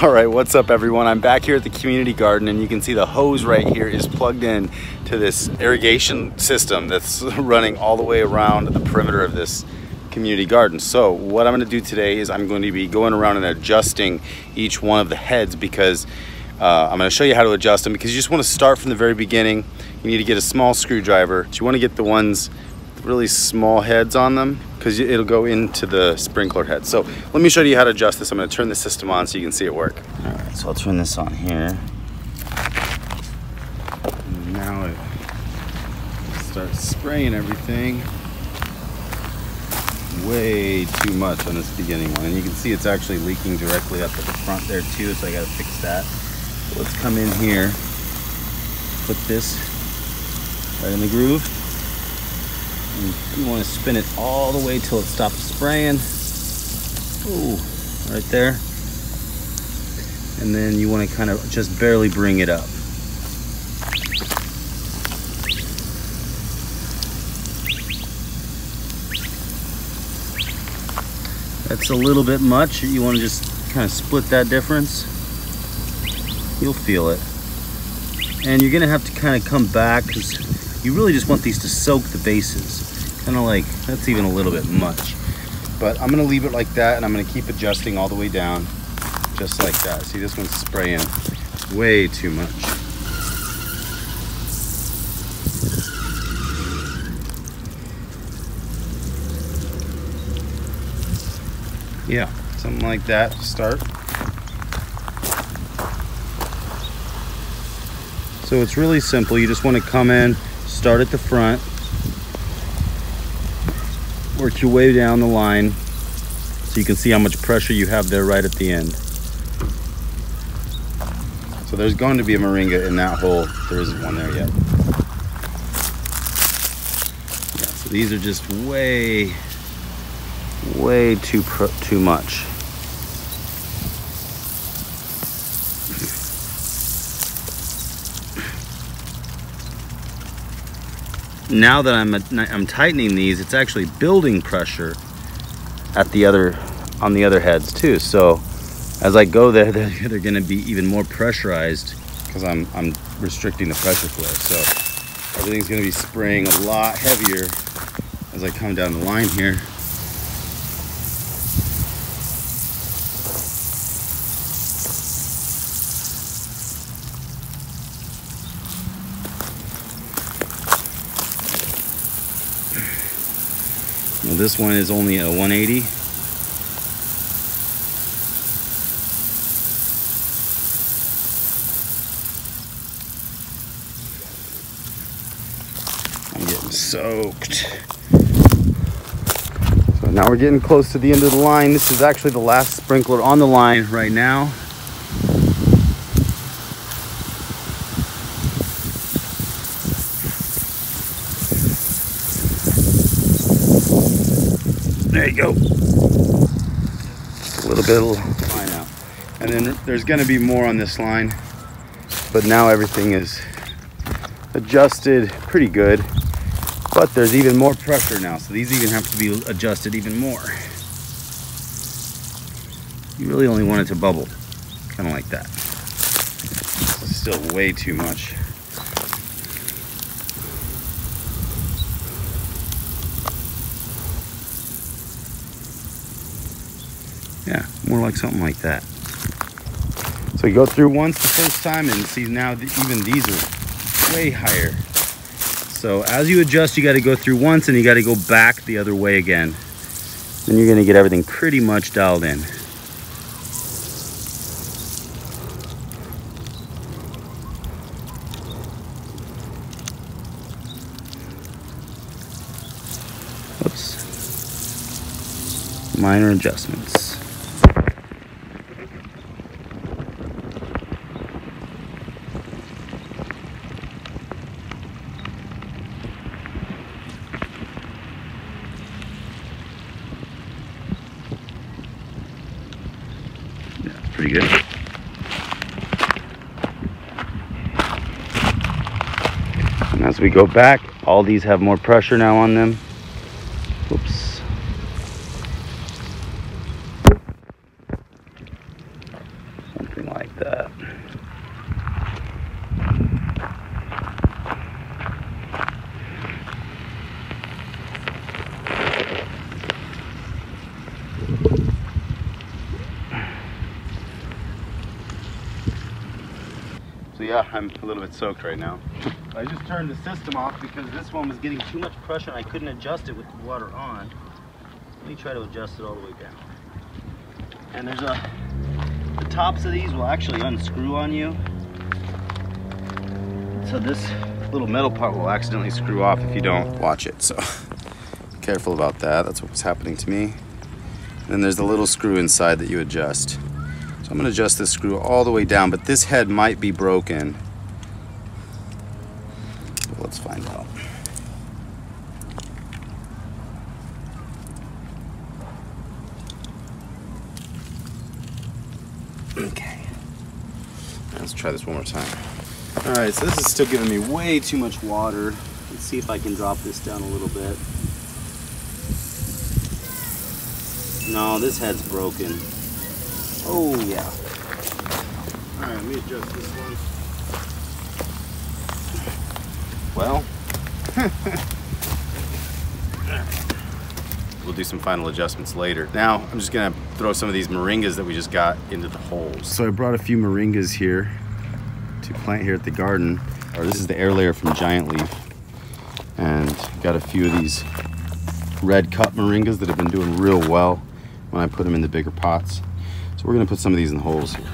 All right, what's up everyone? I'm back here at the community garden, and you can see the hose right here is plugged in to this irrigation system that's running all the way around the perimeter of this community garden. So what I'm going to do today is I'm going to be going around and adjusting each one of the heads, because I'm going to show you how to adjust them, because you just want to start from the very beginning. You need to get a small screwdriver, but you want to get the ones with really small heads on them, because it'll go into the sprinkler head. So let me show you how to adjust this. I'm going to turn the system on so you can see it work. All right, so I'll turn this on here. And now it starts spraying everything. Way too much on this beginning one, and you can see it's actually leaking directly up at the front there too, so I got to fix that. So let's come in here, put this right in the groove. And you want to spin it all the way till it stops spraying. Ooh, right there. And then you want to kind of just barely bring it up. That's a little bit much. You want to just kind of split that difference. You'll feel it. And you're gonna have to kind of come back, because you really just want these to soak the bases. Kind of like, that's even a little bit much. But I'm gonna leave it like that, and I'm gonna keep adjusting all the way down, just like that. See, this one's spraying way too much. Yeah, something like that to start. So it's really simple. You just want to come in, start at the front, work your way down the line so you can see how much pressure you have there right at the end. So there's going to be a moringa in that hole. There isn't one there yet. Yeah, so these are just way too much. Now that I'm tightening these, it's actually building pressure at on the other heads too. So as I go there, they're going to be even more pressurized, because I'm restricting the pressure flow. So everything's going to be spraying a lot heavier as I come down the line here. Well, this one is only a 180. I'm getting soaked. So now we're getting close to the end of the line. This is actually the last sprinkler on the line right now. There you go. Just a little bit of line out. And then there's going to be more on this line, but now everything is adjusted pretty good. But there's even more pressure now, so these even have to be adjusted even more. You really only want it to bubble, kind of like that. It's still way too much. Yeah, more like something like that. So you go through once the first time, and see now even these are way higher. So as you adjust, you got to go through once, and you got to go back the other way again. Then you're going to get everything pretty much dialed in. Oops. Minor adjustments. Pretty good. And as we go back, all these have more pressure now on them. Oops. So yeah, I'm a little bit soaked right now. I just turned the system off because this one was getting too much pressure and I couldn't adjust it with the water on. Let me try to adjust it all the way down. And there's the tops of these will actually unscrew on you. So this little metal part will accidentally screw off if you don't watch it. So be careful about that. That's what was happening to me. And then there's the little screw inside that you adjust. So I'm gonna adjust this screw all the way down, but this head might be broken. But let's find out. Okay, let's try this one more time. All right, so this is still giving me way too much water. Let's see if I can drop this down a little bit. No, this head's broken. Oh yeah. All right, let me adjust this one. Well, we'll do some final adjustments later. Now, I'm just gonna throw some of these moringas that we just got into the holes. So I brought a few moringas here to plant here at the garden. This is the air layer from Giant Leaf. And got a few of these red cup moringas that have been doing real well when I put them in the bigger pots. So we're gonna put some of these in the holes here.